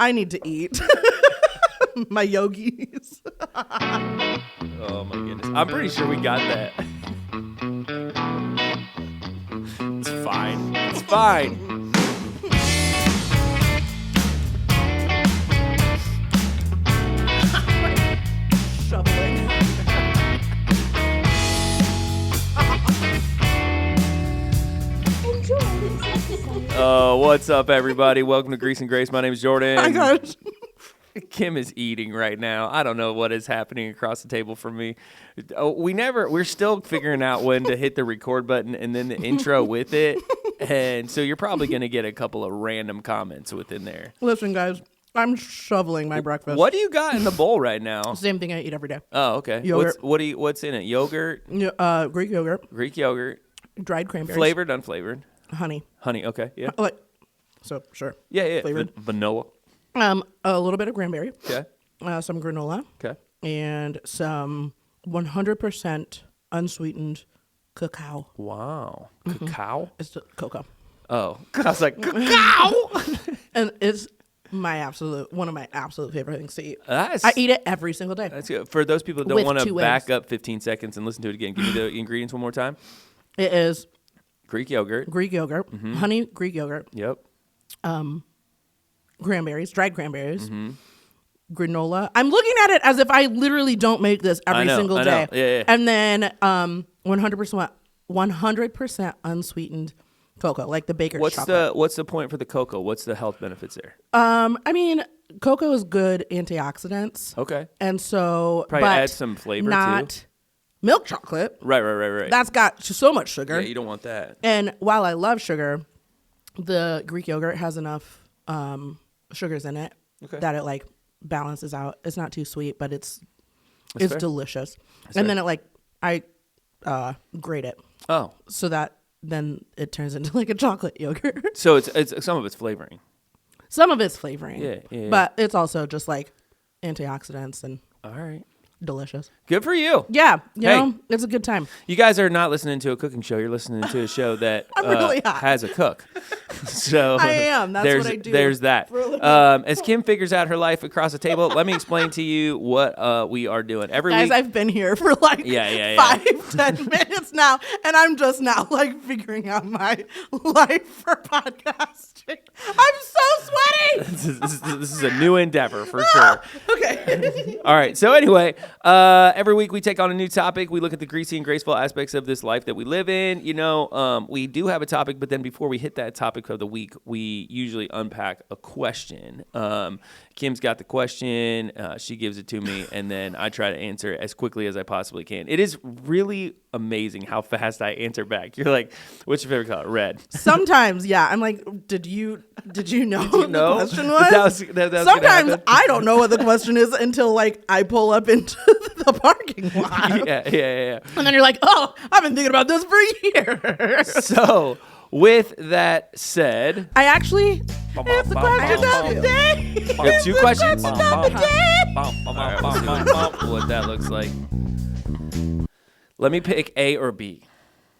I need to eat. My yogis. Oh my goodness. I'm pretty sure we got that. It's fine. It's fine. Shoveling. What's up, everybody? Welcome to Grease and Grace. My name is Jordan. My gosh. Kim is eating right now. I don't know what is happening across the table from me. We're still figuring out when to hit the record button and then the intro with it. And so you're probably going to get a couple of random comments within there. Listen, guys, I'm shoveling my breakfast. What do you got in the bowl right now? Same thing I eat every day. Oh, okay. Yogurt. What's in it? Yogurt? Greek yogurt. Greek yogurt. Dried cranberries. Flavored, unflavored? Honey. Honey, okay. Yeah. So, sure. Yeah. Flavored. Vanilla. A little bit of cranberry. Okay. Some granola. Okay. And some 100% unsweetened cacao. Wow. Cacao? It's cocoa. Oh. I was like, cacao! And it's one of my absolute favorite things to eat. That's, I eat it every single day. That's good. For those people that don't With want to 2 back eggs. up 15 seconds and listen to it again, give me the ingredients one more time. It is Greek yogurt. Greek yogurt, honey Greek yogurt, Yep. cranberries, dried cranberries, granola. I'm looking at it as if I literally don't make this every single day. Yeah. And then 100% unsweetened cocoa, like the baker's chocolate. What's the point for the cocoa? What's the health benefits there? I mean, cocoa is good antioxidants. Okay. And so Probably but add some flavor not too. Milk chocolate. Right. That's got so much sugar. Yeah, you don't want that. And while I love sugar, the Greek yogurt has enough sugars in it that it balances out. It's not too sweet, but it's fair. delicious. That's and fair. then I grate it Oh. so that then it turns into like a chocolate yogurt. So it's some of it's flavoring. Some of it's flavoring. Yeah. But it's also just like antioxidants and All right. delicious. Good for you. Yeah, you Hey. know, it's a good time. You guys are not listening to a cooking show. You're listening to a show that I'm really hot. has a cook. So I am. That's there's, what I do There's that. for a living. As Kim figures out her life across the table, let me explain to you what we are doing every Guys, week. I've been here for 5-10 minutes now, and I'm just now figuring out my life for podcasting. I'm so sweaty. This is a new endeavor for sure. Okay. All right. So anyway, every week we take on a new topic. We look at the greasy and graceful aspects of this life that we live in. You know, we do have a topic, but then before we hit that topic of the week, we usually unpack a question. Kim's got the question. She gives it to me, and then I try to answer it as quickly as I possibly can. It is really amazing how fast I answer back. You're like, what's your favorite color? Red. Sometimes, yeah. I'm like, did you know what the question was? That was gonna Sometimes happen. I don't know what the question is until I pull up into the parking lot. Yeah. And then you're like, oh, I've been thinking about this for years. So, with that said, I actually, it's the question of the day. you have 2 questions? Question of the day. All right, we'll see what that looks like. Let me pick A or B.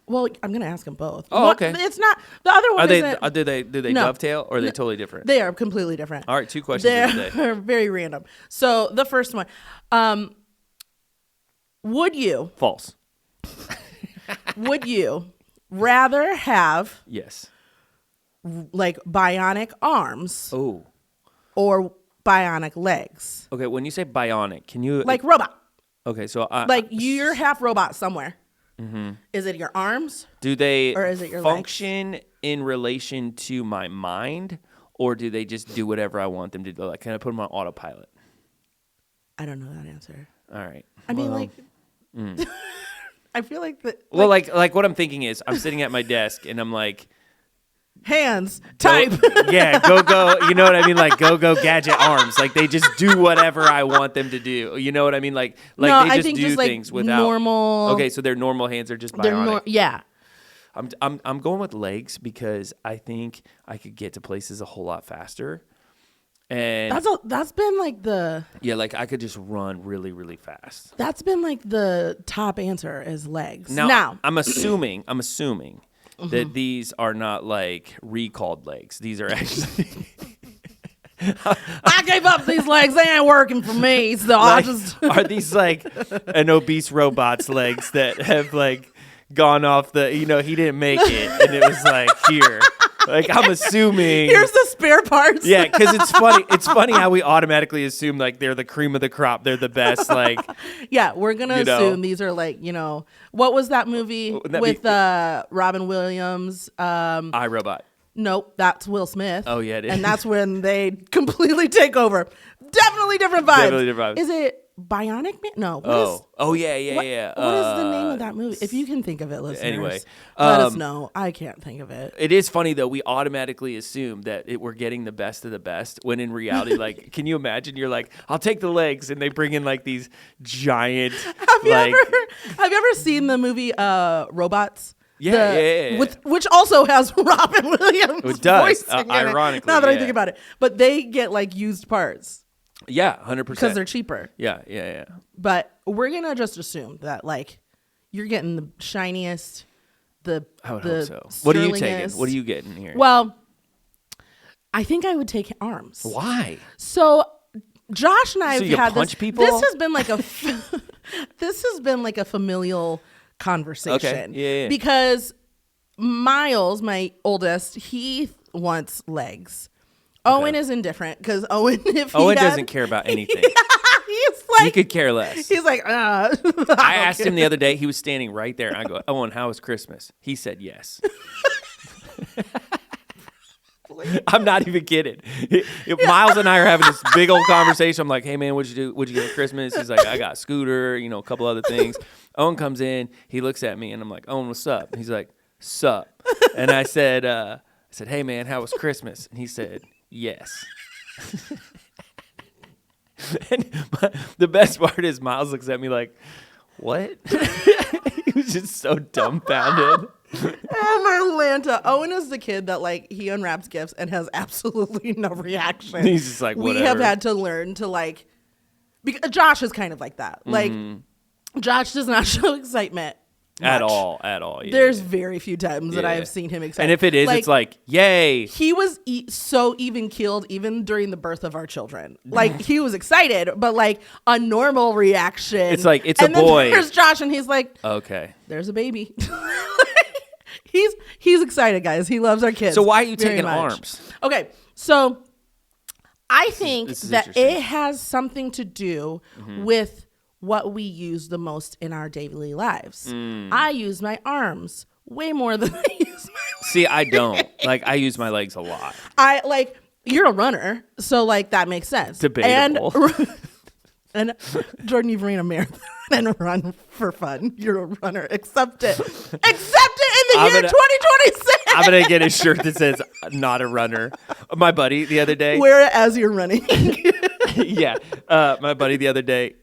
Well, I'm going to ask them both. Oh, okay. It's not, the other one isn't. Do they No. dovetail or are they totally different? They are completely different. All right, 2 questions of the day. They're very random. So the first one, would you False. rather have Yes. bionic arms Oh. or bionic legs? Okay, when you say bionic, can you... Robot. Okay, so... You're half robot somewhere. Mm-hmm. Is it your arms? do they or is it your function in relation to my mind, or do they just do whatever I want them to do? Like, can I put them on autopilot? I don't know that answer. All right. I mean, I feel like the Well, like what I'm thinking is I'm sitting at my desk and I'm like... hands, type. Go. You know what I mean? Like, go gadget arms. Like, they just do whatever I want them to do. You know what I mean? Like No, they I just think do just, things without... normal. Okay, so their normal hands are just bionic. Yeah. I'm going with legs because I think I could get to places a whole lot faster. And That's been like the I could just run really, really fast. That's been like the top answer is legs. Now I'm assuming that these are not like recalled legs. These are actually I gave up these legs. They ain't working for me. So I just are these like an obese robot's legs that have like gone off the, he didn't make it, and it was like, here. Like, I'm assuming. Here's the spare parts. Yeah, because it's funny. It's funny how we automatically assume like they're the cream of the crop. They're the best. Like, yeah, we're gonna assume these are like, what was that movie with Robin Williams? iRobot. Nope, that's Will Smith. Oh yeah, it is. And that's when they completely take over. Definitely different vibes. Definitely different vibes. Is it Bionic Man? No. Yeah. What is the name of that movie? If you can think of it, listeners, anyway, let us know. I can't think of it. It is funny though. We automatically assume that we're getting the best of the best, when in reality, like, can you imagine? You're like, I'll take the legs, and they bring in like these giant. Have you ever seen the movie Robots? Yeah. Which also has Robin Williams. It does, voicing ironically. Now that I think about it, but they get like used parts. Yeah, 100%. Because they're cheaper. Yeah. But we're gonna just assume that like you're getting the shiniest, I would hope so. sterlingest. What are you taking? What are you getting here? Well, I think I would take arms. Why? So Josh and I have had punch this. people? This has been like a familial conversation. Okay. Yeah. Because Miles, my oldest, he wants legs. Owen is indifferent because Owen doesn't care about anything. He's like, he could care less. He's like, I asked him the other day. He was standing right there. I go, Owen, how was Christmas? He said yes. I'm not even kidding. Miles and I are having this big old conversation. I'm like, hey man, what'd you do? What'd you get for Christmas? He's like, I got a scooter, a couple other things. Owen comes in. He looks at me and I'm like, Owen, what's up? He's like, sup? And I said, hey man, how was Christmas? And he said, yes. And the best part is Miles looks at me like, what? He was just so dumbfounded. Oh my Lanta. Owen is the kid that like he unwraps gifts and has absolutely no reaction. He's just like, whatever. We have had to learn to like, because Josh is kind of like that. Like Josh does not show excitement. At all. Yeah, There's very few times that I have seen him excited. And if it is, it's like, yay. He was so even keeled even during the birth of our children. Like he was excited, but like a normal reaction. It's like, it's a boy. Then there's Josh and he's like, okay, there's a baby. He's excited, guys. He loves our kids. So why are you taking arms? Okay, so I think that it has something to do with what we use the most in our daily lives. I use my arms way more than I use my legs. See, I don't. Like, I use my legs a lot. You're a runner, so like that makes sense. Debatable. And Jordan, you've ran a marathon and run for fun. You're a runner. Accept it. Accept it in the year 2026. I'm going to get a shirt that says not a runner. My buddy the other day. Wear it as you're running. Yeah. My buddy the other day,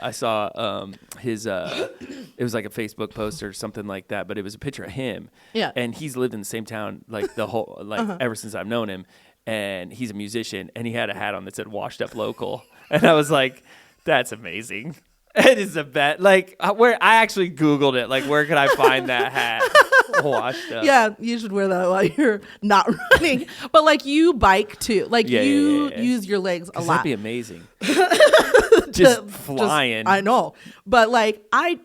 I saw his, it was like a Facebook post or something like that, but it was a picture of him. Yeah. And he's lived in the same town like the whole, ever since I've known him. And he's a musician, and he had a hat on that said washed up local. And I was like, that's amazing. It is a bet. Like, where I actually Googled it. Like, where could I find that hat? Washed up. Yeah, you should wear that while you're not running. But like you bike too. Like you use your legs a lot. That'd be amazing. Just flying. I know. But like I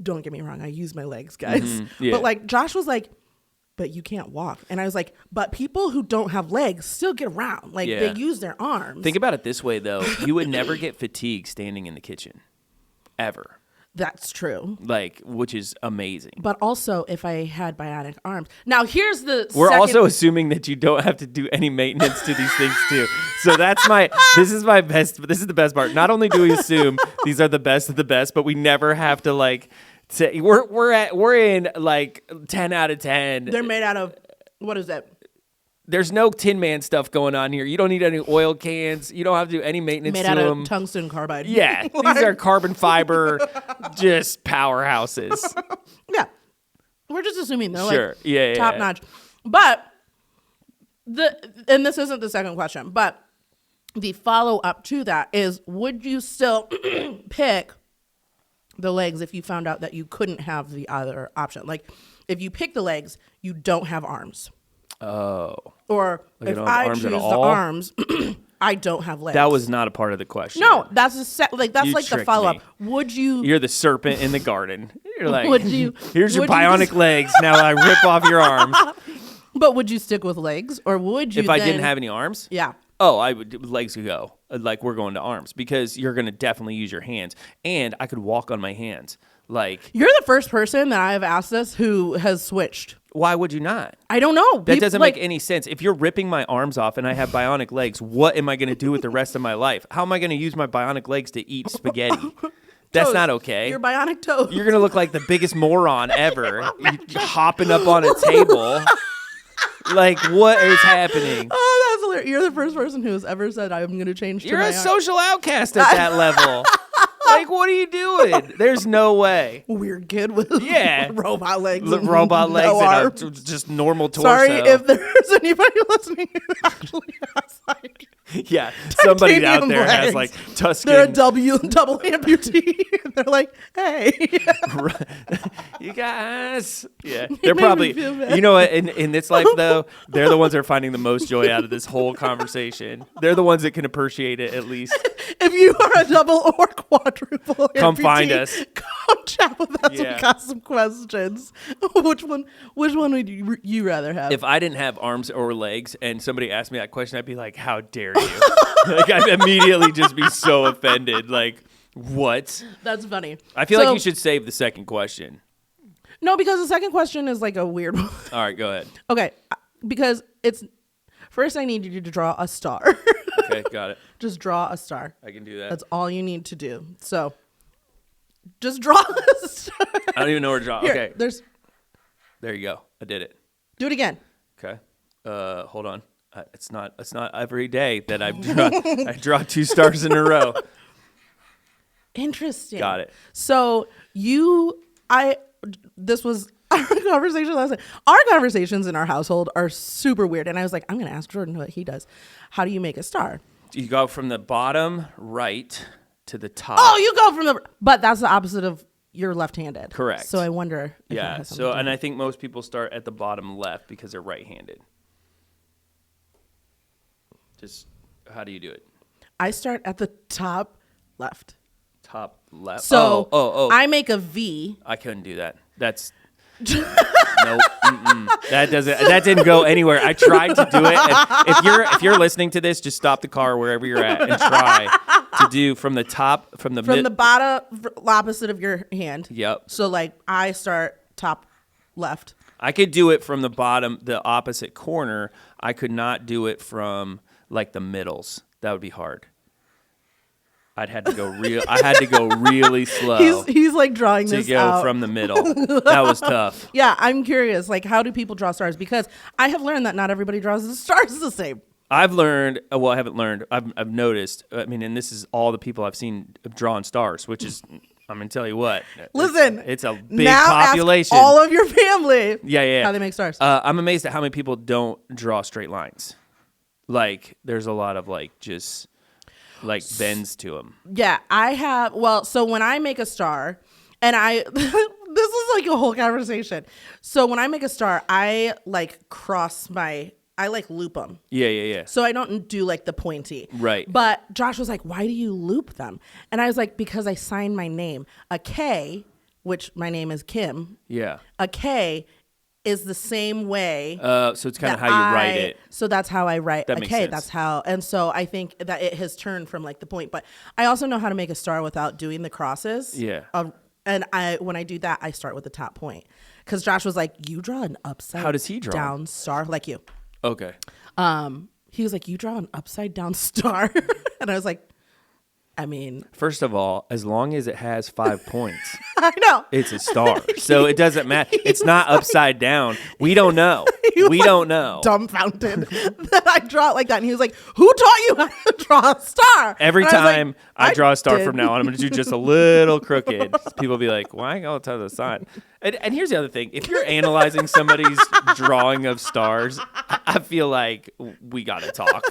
don't get me wrong, I use my legs, guys. Yeah. But like Josh was like, but you can't walk. And I was like, but people who don't have legs still get around. Like they use their arms. Think about it this way though. You would never get fatigued standing in the kitchen. Ever. That's true. Like, which is amazing. But also, if I had bionic arms. Now, here's the We're also assuming that you don't have to do any maintenance to these things, too. So this is the best part. Not only do we assume these are the best of the best, but we never have to, like, say, we're in, like, 10 out of 10. They're made out of, what is that? There's no Tin Man stuff going on here. You don't need any oil cans. You don't have to do any maintenance to them. Made out of tungsten carbide. Yeah. These are carbon fiber, just powerhouses. Yeah. We're just assuming they're like top notch. But, and this isn't the second question, but the follow up to that is, would you still pick the legs if you found out that you couldn't have the other option? Like, if you pick the legs, you don't have arms. Oh. Or Like if I don't have I arms choose at the all? arms, I don't have legs. That was not a part of the question. No, that's that's You like the tricked follow up. me. Would you? You're the serpent in the garden. You're like, Would you- here's your would you bionic just- legs. Now I rip off your arms. But would you stick with legs, or would you? If I didn't have any arms? Yeah. Oh, I would legs could go. Like we're going to arms because you're going to definitely use your hands, and I could walk on my hands. Like You're the first person that I have asked this who has switched. why would you not? I don't know. That doesn't make any sense. If you're ripping my arms off and I have bionic legs, what am I going to do with the rest of my life? How am I going to use my bionic legs to eat spaghetti? That's toes. not okay. Your bionic toes. You're going to look like the biggest moron ever. You're hopping up on a table. Like, what is happening? Oh, that's hilarious. You're the first person who has ever said I'm going to change to You're my a social outcast at that level. Like, what are you doing? There's no way. Weird kid with robot legs. Robot legs no and arms. just normal torso. Sorry if there's anybody listening who actually has like yeah, somebody out titanium there has legs. like Tuscan. They're a double amputee. They're like, hey. You guys. Yeah. made They're me probably, feel bad. you know what, in this life though, they're the ones that are finding the most joy out of this whole conversation. They're the ones that can appreciate it at least. If you are a double or quadruple Come amputee, find us. Come chat with us. Yeah. We got some questions. Which one would you rather have? If I didn't have arms or legs and somebody asked me that question, I'd be like, how dare you? Like, I'd immediately just be so offended. Like, what? That's funny. I feel like you should save the second question. No, because the second question is like a weird one. All right, go ahead. Okay, because it's first I need you to draw a star. Okay, got it. Just draw a star. I can do that. That's all you need to do. So just draw a star. I don't even know where to draw. Here, Okay, there you go. I did it. Do it again. Okay. Hold on. It's not every day that I draw 2 stars in a row. Interesting. Got it. So this was our conversation last night. Our conversations in our household are super weird. And I was like, I'm going to ask Jordan what he does. How do you make a star? You go from the bottom right to the top. Oh, you go from but that's the opposite of you're left-handed. Correct. So I wonder. If Yeah. So, and I think most people start at the bottom left because they're right-handed. Just how do you do it? I start at the top left. Top left. So I I make a V. I couldn't do that. That's nope. That didn't go anywhere. I tried to do it. And if you're listening to this, just stop the car wherever you're at and try to do from the top from the bottom opposite of your hand. Yep. So like I start top left. I could do it from the bottom, the opposite corner. I could not do it from like the middles. That would be hard. I had to go really slow. He's like drawing to this go out from the middle. That was tough. Yeah, I'm curious. Like, how do people draw stars? Because I have learned that not everybody draws the stars the same. I've learned. Well, I haven't learned. I've noticed. I mean, and this is all the people I've seen drawing stars, which is. I'm gonna tell you what. Listen, it's a big now population. Ask all of your family. Yeah. How they make stars. I'm amazed at how many people don't draw straight lines. Like, there's a lot of like just. Like bends to them. Yeah, I have. Well, so when I make a star, and this is like a whole conversation. So when I make a star, I like I like loop them. Yeah. So I don't do like the pointy. Right. But Josh was like, why do you loop them? And I was like, because I signed my name. A K, which my name is Kim. Yeah. A K is the same way. So it's kind of how you write it. So that's how I write. That makes sense. That's how. And so I think that it has turned from like the point. But I also know how to make a star without doing the crosses. Yeah. And when I do that, I start with the top point. Because Josh was like, you draw an upside How does he draw? down star like you. Okay. He was like, you draw an upside down star. And I was like, I mean, First of all, as long as it has 5 points, I know. it's a star. So it doesn't matter. It's not upside down. We don't know. We don't know. Dumbfounded that I draw it like that. And he was like, who taught you how to draw a star? Every And I was like, time I draw a star did. from now on, I'm going to do just a little crooked. People be like, why go to the side? And here's the other thing. If you're analyzing somebody's drawing of stars, I feel like we got to talk.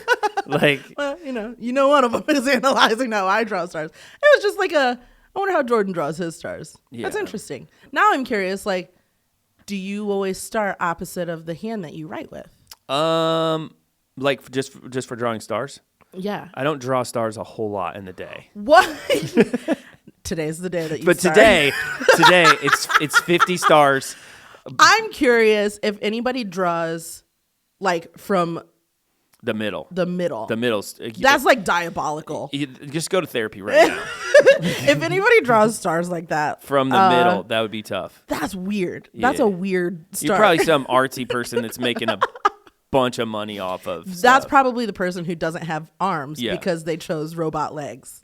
Like, well, you know, one of them is analyzing how I draw stars. It was just like I wonder how Jordan draws his stars. Yeah. That's interesting. Now I'm curious, like, do you always start opposite of the hand that you write with? Like just for drawing stars? Yeah. I don't draw stars a whole lot in the day. What? Today's the day that you But start. today it's 50 stars. I'm curious if anybody draws like from The middle. the middle. That's That's like diabolical. just go to therapy right now. If anybody draws stars like that From the middle, that would be tough. that's weird. That's Yeah. a weird star. You're probably some artsy person that's making a bunch of money off of That's stuff. probably the person who doesn't have arms Yeah. because they chose robot legs.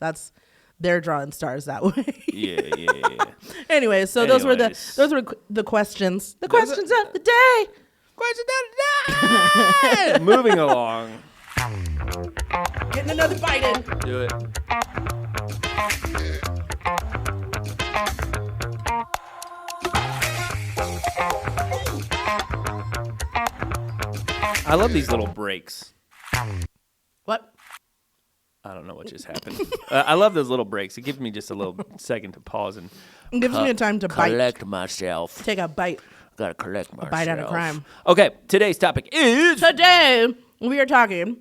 They're drawing stars that way. Yeah. Anyway, so those were Anyways. the questions. The questions of the day. Question of the day. Moving along. Getting another bite in. Do it. I love these little breaks. What? I don't know what just happened. I love those little breaks. It gives me just a little second to pause and It gives me a time to bite. collect myself. Take a bite. Gotta collect myself. Bite out of crime. Okay, today's topic is Today, we are talking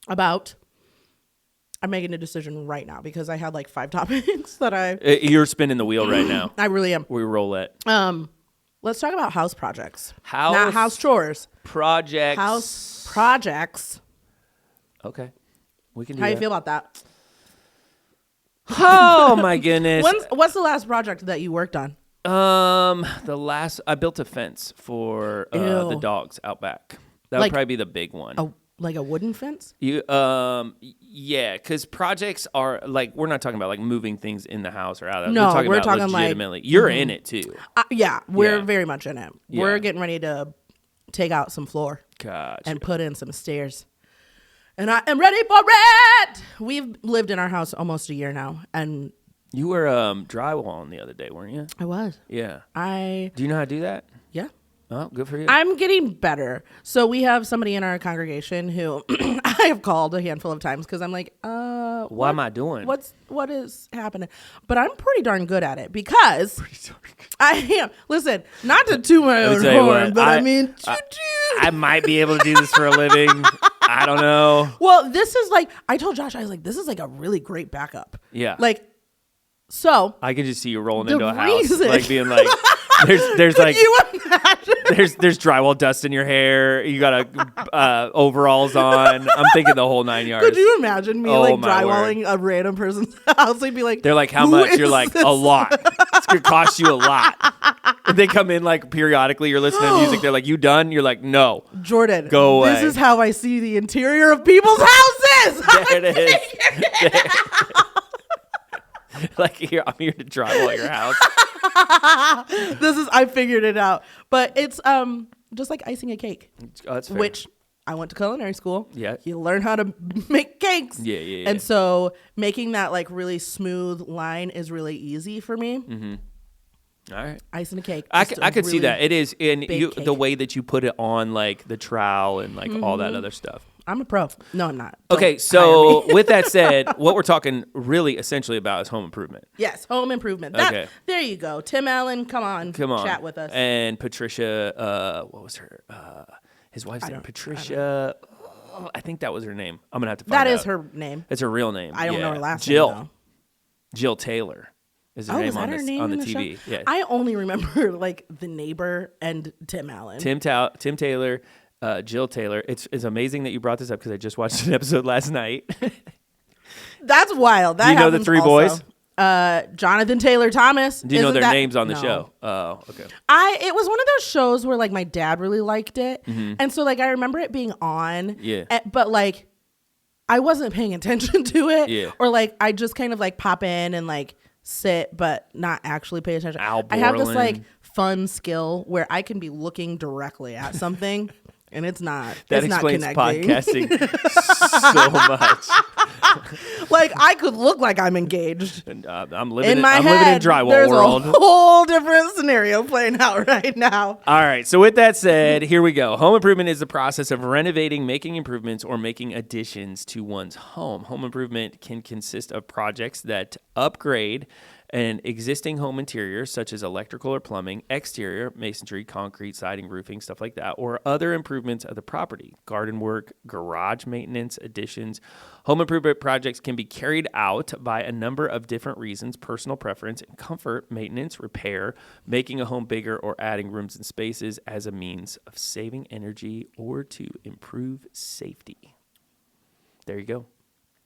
about. I'm making a decision right now because I had like 5 topics that You're spinning the wheel right now. I really am. We roulette. Let's talk about house projects. House Not house chores. projects. House projects. Okay, we can do How that. you feel about that? Oh my goodness. What's the last project that you worked on? I built a fence for the Ew. dogs out back. That would Like- probably be the big one. Like a wooden fence? Yeah, because projects are like we're not talking about like moving things in the house or out of. No, we're we're talking talking, like- legitimately. You're in it too. Yeah, we're Yeah. very much in it. Yeah. We're getting ready to take out some floor Gotcha. and put in some stairs. And I am ready for it. We've lived in our house almost a year now, and You were drywalling the other day, weren't you? I was. Yeah. I Do you know how to do that? yeah. Oh, good for you. I'm getting better. So we have somebody in our congregation who I have called a handful of times because I'm like, what am I doing? what is happening? But I'm pretty darn good at it because I am. Listen, not to toot my own tell you horn, what, but I I- mean, I might be able to do this for a living. I don't know. well, this is like I told Josh, I was like, this is like a really great backup. Yeah. Like, so I can just see you rolling The into a house, reason- like being like, there's like you imagine? there's drywall dust in your hair. You got overalls on. I'm thinking the whole 9 yards. Could you imagine me Oh, like my drywalling a random person's house? They'd be like, They're like, how "Who much? is You're like, this?" a lot. It's gonna cost you a lot. And they come in like periodically. You're listening to music. They're like, you done? You're like, no. Jordan, Go away. This is how I see the interior of people's houses. There it is. Like I'm here to drywall your house. I figured it out. But it's just like icing a cake, Oh, that's fair. which I went to culinary school. Yeah. You learn how to make cakes. Yeah. And so making that like really smooth line is really easy for me. Mm-hmm. All right. Icing a cake. I just could, a I could see really that. It is in big you, cake. the way that you put it on like the trowel and like all that other stuff. I'm a pro. No, I'm not. Don't Okay, hire so me. with that said, what we're talking really essentially about is home improvement. Yes, home improvement. Okay. There you go. Tim Allen, come on. Chat with us. And Patricia, what was her? His wife's name, Patricia. I think that was her name. I'm gonna have to find out. That is her name. It's her real name. I don't know her last name, Jill. though. Jill Taylor is her Oh, name is that on her this name on the in TV. show? Yeah. I only remember like The Neighbor and Tim Allen. Tim Taylor, Jill Taylor. It's amazing that you brought this up because I just watched an episode last night. That's wild. That Do you know the happens three also. boys? Jonathan Taylor Thomas. Do you know Isn't their that- names on the No. show? Oh, okay. It was one of those shows where like my dad really liked it, and so like I remember it being on. Mm-hmm. Yeah. But like I wasn't paying attention to it. Yeah. Or like I just kind of like pop in and like sit, but not actually pay attention. Al I have this Borland. like fun skill where I can be looking directly at something. And it's not. That it's explains not connecting. podcasting so much. Like I could look like I'm engaged. And, I'm living In in, my I'm head, living in drywall there's world. a whole different scenario playing out right now. All right. So with that said, here we go. Home improvement is the process of renovating, making improvements, or making additions to one's home. Home improvement can consist of projects that upgrade and existing home interiors such as electrical or plumbing, exterior, masonry, concrete, siding, roofing, stuff like that, or other improvements of the property, garden work, garage maintenance, additions. Home improvement projects can be carried out by a number of different reasons: personal preference and comfort, maintenance, repair, making a home bigger, or adding rooms and spaces as a means of saving energy or to improve safety. There you go.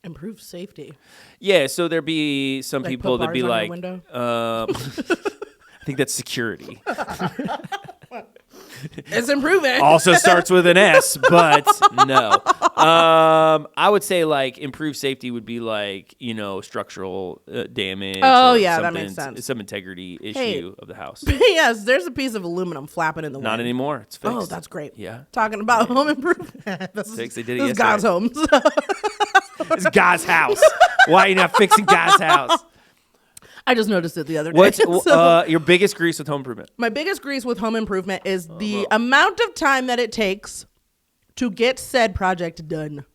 Improve safety. Yeah, so there'd be some Like people put that'd be bars on like, your I think that's security. It's improving. Also starts with an S, but no. I would say like improved safety would be like, structural damage. Oh, or yeah, that makes sense. Some integrity issue of the house. Yes, there's a piece of aluminum flapping in the wind. Not anymore. It's fixed. Oh, that's great. Yeah. Talking about home improvement. Fixed. They did it This is God's home. It's God's house. Why are you not fixing God's house? I just noticed it the other day. What's your biggest grease with home improvement? My biggest grease with home improvement is the amount of time that it takes to get said project done.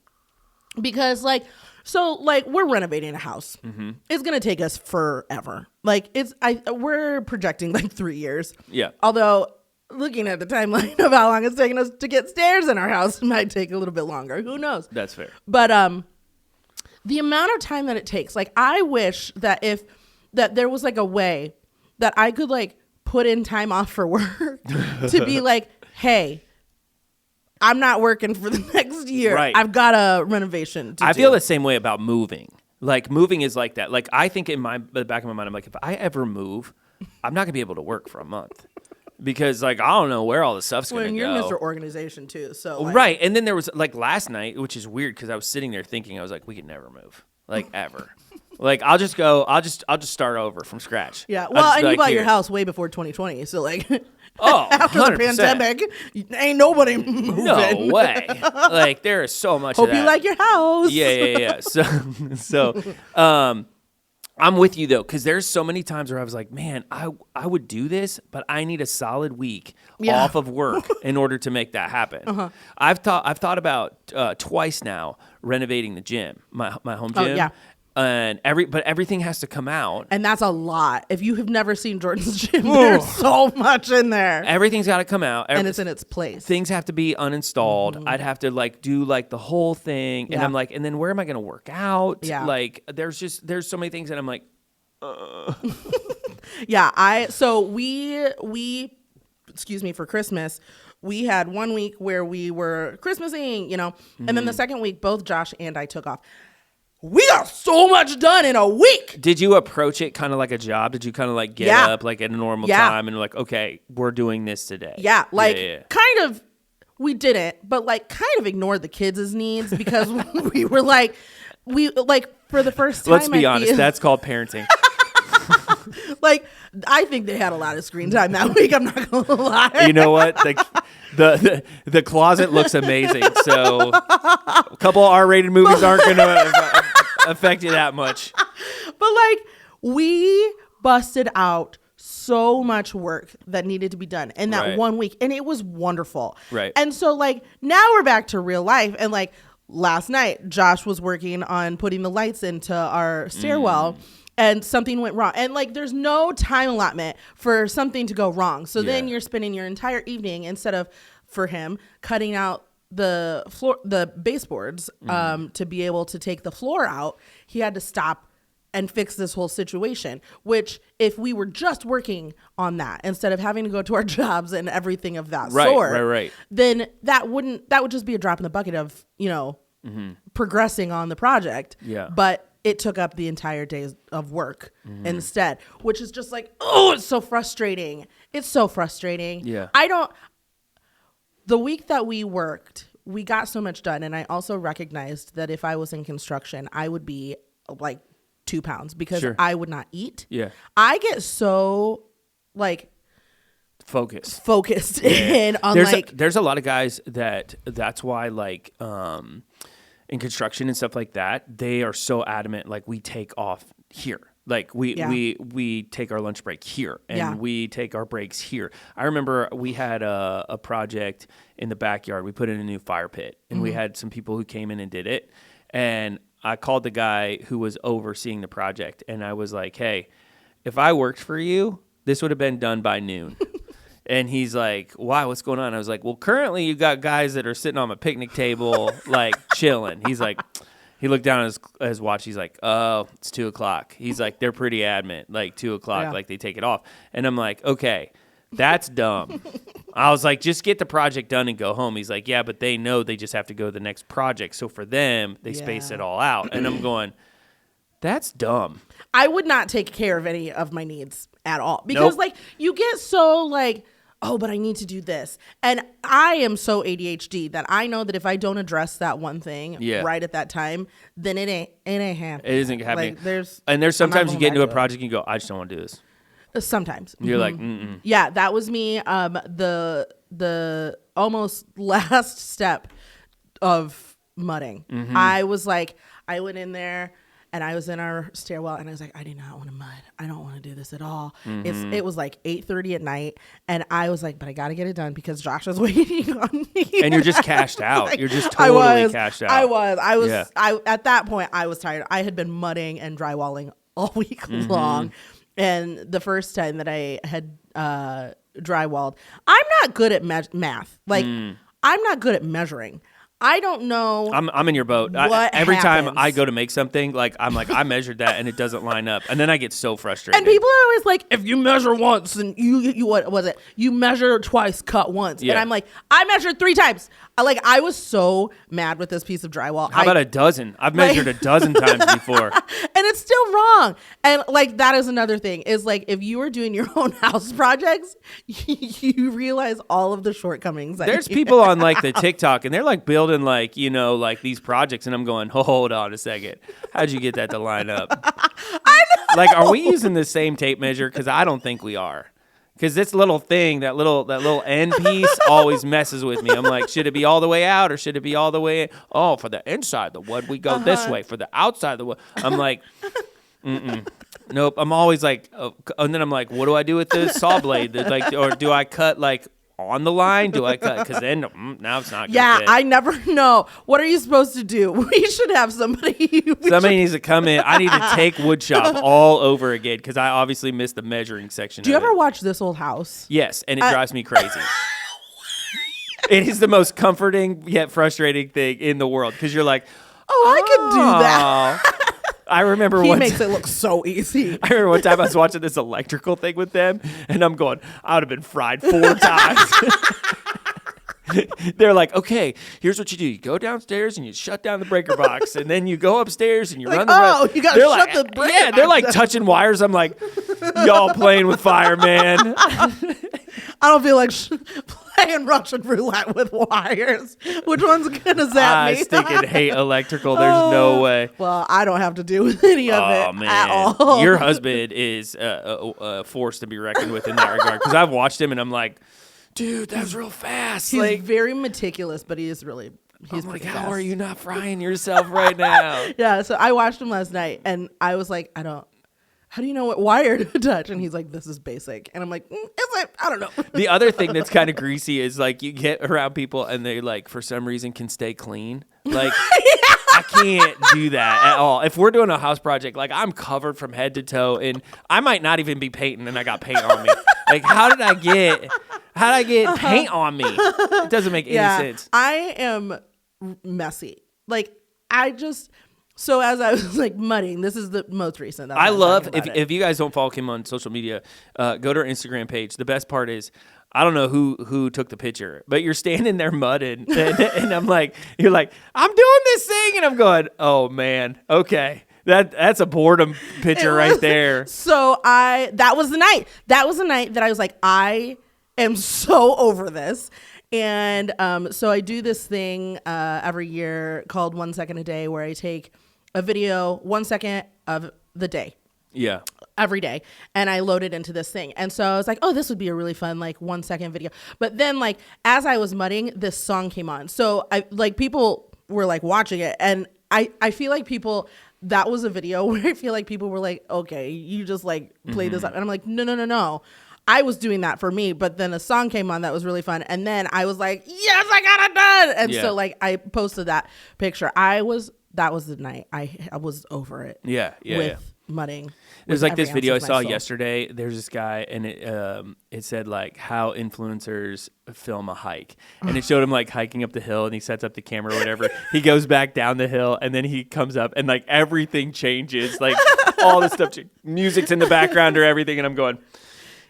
Because we're renovating a house. Mm-hmm. It's going to take us forever. We're projecting 3 years. Yeah. Although looking at the timeline of how long it's taking us to get stairs in our house, it might take a little bit longer. Who knows? That's fair. But the amount of time that it takes, I wish that that there was a way that I could put in time off for work to be hey, I'm not working for the next year. Right. I've got a renovation to do. I feel the same way about moving. Moving is like that. I think in the back of my mind, I'm like, if I ever move, I'm not gonna be able to work for a month. Because I don't know where all the stuff's going to go. You're Mr. Organization too, so right. And then there was last night, which is weird because I was sitting there thinking, I was like, we could never move, ever. I'll just start over from scratch. Yeah. Well, and you bought your house way before 2020, so after 100%. the pandemic, ain't nobody moving. No way. There is so much. Hope of that. you like your house. Yeah. So I'm with you though, because there's so many times where I was like, man, I would do this, but I need a solid week off of work in order to make that happen. Uh-huh. I've thought about twice now renovating the gym, my home gym. Oh, yeah. And everything has to come out. And that's a lot. If you have never seen Jordan's gym, there's so much in there. Everything's got to come out. And it's in its place. Things have to be uninstalled. Mm-hmm. I'd have to do the whole thing. And I'm like, and then where am I going to work out? Yeah. There's so many things that I'm like, Yeah. We excuse me, for Christmas, we had 1 week where we were Christmasing, mm-hmm. and then the second week, both Josh and I took off. We got so much done in a week. Did you approach it kind of like a job? Did you kind of get up at a normal time and okay, we're doing this today? Yeah, kind of. We didn't, but kind of ignored the kids' needs because we were for the first time. Let's be honest, that's called parenting. I think they had a lot of screen time that week. I'm not gonna lie. You know what? The closet looks amazing. So a couple R-rated movies aren't gonna affect you that much. But we busted out so much work that needed to be done in that 1 week, and it was wonderful. Right. And so now we're back to real life, and last night Josh was working on putting the lights into our stairwell. And something went wrong. And there's no time allotment for something to go wrong. So then you're spending your entire evening, instead of, for him, cutting out the baseboards to be able to take the floor out, he had to stop and fix this whole situation, which if we were just working on that instead of having to go to our jobs and everything of that sort, then that would just be a drop in the bucket of, progressing on the project. Yeah. But it took up the entire day of work instead, which is just it's so frustrating. It's so frustrating. Yeah. The week that we worked, we got so much done. And I also recognized that if I was in construction, I would be 2 pounds because I would not eat. Yeah. I get so focused in on there's a lot of guys that's why in construction and stuff like that, they are so adamant. We take off here. We take our lunch break here and we take our breaks here. I remember we had a project in the backyard. We put in a new fire pit and we had some people who came in and did it. And I called the guy who was overseeing the project and I was like, hey, if I worked for you, this would have been done by noon. And he's like, why? What's going on? I was like, well, currently you got guys that are sitting on a picnic table, like chilling. He's like, he looked down at his watch. He's like, oh, it's 2:00. He's like, they're pretty adamant, like 2:00, like they take it off. And I'm like, okay, that's dumb. I was like, just get the project done and go home. He's like, yeah, but they know they just have to go to the next project. So for them, they space it all out. And I'm going, that's dumb. I would not take care of any of my needs at all because like you get so like, oh, but I need to do this. And I am so ADHD that I know that if I don't address that one thing right at that time, then it ain't happening. It isn't happening. Like, there's sometimes you get into a project and you go, I just don't want to do this. Sometimes. You're like, mm-mm. Yeah, that was me. The almost last step of mudding. Mm-hmm. I was like, I went in there and I was in our stairwell and I was like, I do not want to mud. I don't want to do this at all. Mm-hmm. It was like 8:30 at night and I was like, but I got to get it done because Josh is waiting on me. And you're just cashed out. Like, you're just totally cashed out. I was at that point I was tired. I had been mudding and drywalling all week long. And the first time that I had drywalled, I'm not good at math. Like, I'm not good at measuring. I don't know. I'm in your boat. Every time I go to make something, like I'm like, I measured that and it doesn't line up. And then I get so frustrated. And people are always like, if you measure once and you what was it? You measure twice, cut once. Yeah. And I'm like, I measured 3 times. I was so mad with this piece of drywall. How about a dozen? I've measured a dozen times before. And it's still wrong. And like, that is another thing is like, if you are doing your own house projects, you realize all of the shortcomings. There's people on like the TikTok and they're like building like, you know, like these projects. And I'm going, hold on a second. How'd you get that to line up? I know. Like, are we using the same tape measure? Because I don't think we are. Because this little thing, that little end piece always messes with me. I'm like, should it be all the way out or should it be all the way in? Oh, for the inside, the wood, we go this way. For the outside, the wood. I'm like, nope. I'm always like, and then I'm like, what do I do with the saw blade? Like, or do I cut like on the line? Do I cut? Because then now it's not gonna fit. I never know. What are you supposed to do? We should have somebody. Somebody needs to come in. I need to take wood shop all over again because I obviously missed the measuring section. Do you ever watch This Old House? Yes, and it drives me crazy. It is the most comforting yet frustrating thing in the world because you're like, I could do that. I remember he makes it look so easy. I remember one time I was watching this electrical thing with them, and I'm going, I would have been fried 4 times. They're like, okay, here's what you do. You go downstairs and you shut down the breaker box, and then you go upstairs and you run the you got to shut the breaker box. Yeah, they're like touching wires. I'm like, y'all playing with fire, man. I don't feel like playing Russian roulette with wires. Which one's going to zap me? I stinking hate electrical. There's no way. Well, I don't have to do with any of it at all. Your husband is a force to be reckoned with in that regard. Because I've watched him and I'm like, dude, that was real fast. He's like, very meticulous, but he's like, how are you not frying yourself right now? Yeah, so I watched him last night and I was like, how do you know what wire to touch? And he's like, this is basic. And I'm like, is it? I don't know. The other thing that's kind of greasy is like you get around people and they like, for some reason, can stay clean. Like, I can't do that at all. If we're doing a house project, like I'm covered from head to toe and I might not even be painting and I got paint on me. Like, how did I get paint on me? It doesn't make any sense. I am messy. Like, so as I was like mudding, this is the most recent. I love, if you guys don't follow Kim on social media, go to her Instagram page. The best part is, I don't know who took the picture, but you're standing there mudding and I'm like, you're like, I'm doing this thing. And I'm going, oh man, okay. That's a boredom picture right there. So that was the night that I was like, I am so over this. And so I do this thing every year called 1 second a day where I take a video 1 second of the day. Yeah. Every day. And I load it into this thing. And so I was like, oh, this would be a really fun, like 1 second video. But then like, as I was mudding, this song came on. So people were like watching it. And I feel like that was a video where I feel like people were like, okay, you just like play this up. And I'm like, no. I was doing that for me, but then a song came on that was really fun. And then I was like, yes, I got it done. And so like I posted that picture. I was that was the night I was over it. Yeah. With mudding. There's like this video I saw yesterday. There's this guy, and it said like how influencers film a hike, and it showed him like hiking up the hill, and he sets up the camera or whatever. He goes back down the hill, and then he comes up, and like everything changes, like all the stuff, music's in the background or everything, and I'm going,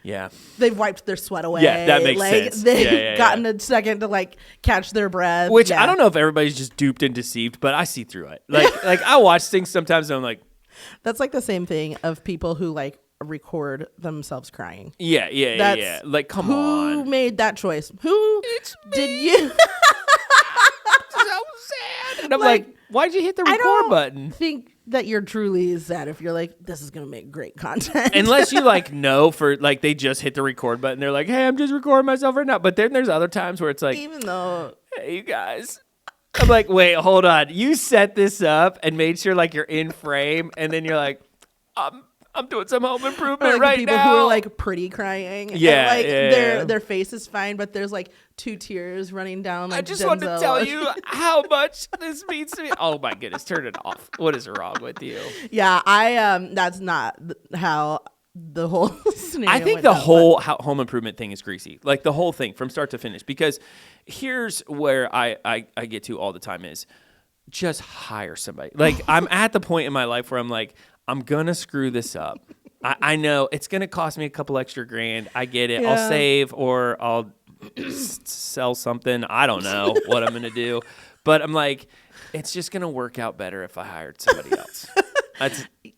yeah, they've wiped their sweat away. Yeah, that makes sense. They've gotten a second to like catch their breath. Which I don't know if everybody's just duped and deceived, but I see through it. Like I watch things sometimes, and I'm like. That's like the same thing of people who like record themselves crying. Yeah. Like, come on. Who made that choice? Who did you? So sad. And I'm like, why'd you hit the record button? I think that you're truly sad if you're like, this is going to make great content. Unless you like know for like they just hit the record button. They're like, hey, I'm just recording myself right now. But then there's other times where it's like, even though, hey, you guys. I'm like, wait, hold on. You set this up and made sure like you're in frame, and then you're like, I'm doing some home improvement like right people now. Who are like pretty crying. Yeah, and, like their face is fine, but there's like 2 tears running down. Like, I just wanted to tell you how much this means to me. Oh my goodness, turn it off. What is wrong with you? Yeah, that's not how the whole scenario. I think the whole home improvement thing is greasy. Like the whole thing from start to finish. Because here's where I get to all the time is just hire somebody. Like I'm at the point in my life where I'm like, I'm going to screw this up. I know it's going to cost me a couple extra grand. I get it. Yeah. I'll save or I'll sell something. I don't know what I'm going to do. But I'm like, it's just going to work out better if I hired somebody else.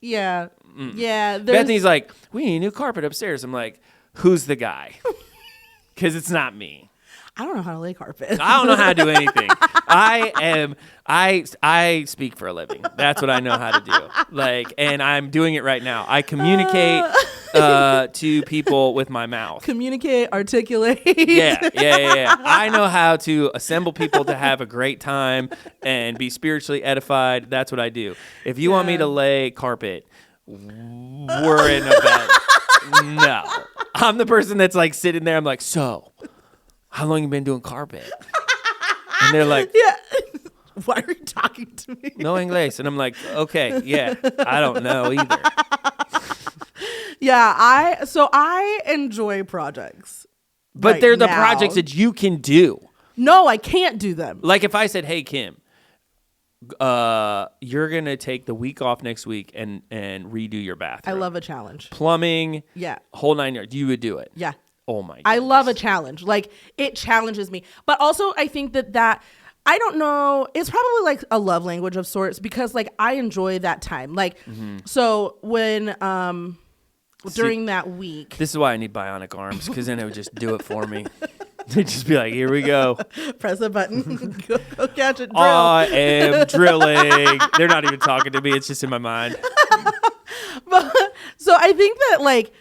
Yeah. Yeah. Bethany's like, we need a new carpet upstairs. I'm like, who's the guy? Because it's not me. I don't know how to lay carpet. I don't know how to do anything. I speak for a living. That's what I know how to do. Like, and I'm doing it right now. I communicate to people with my mouth. Communicate, articulate. Yeah. I know how to assemble people to have a great time and be spiritually edified. That's what I do. If you want me to lay carpet, we're in a bed. No. I'm the person that's like sitting there. I'm like, so, how long you been doing carpet? And they're like, yeah. Why are you talking to me? No English. And I'm like, okay, yeah, I don't know either. Yeah, I enjoy projects. But they're the projects that you can do. No, I can't do them. Like if I said, hey, Kim, you're going to take the week off next week and redo your bathroom. I love a challenge. Plumbing. Yeah. Whole 9 yards. You would do it. Yeah. Oh my goodness. I love a challenge. Like it challenges me. But also I think that I don't know, it's probably like a love language of sorts because like I enjoy that time. Like so when during that week. This is why I need bionic arms because then it would just do it for me. They'd just be like, here we go. Press a button. go catch it. Drill. I am drilling. They're not even talking to me. It's just in my mind. So I think that like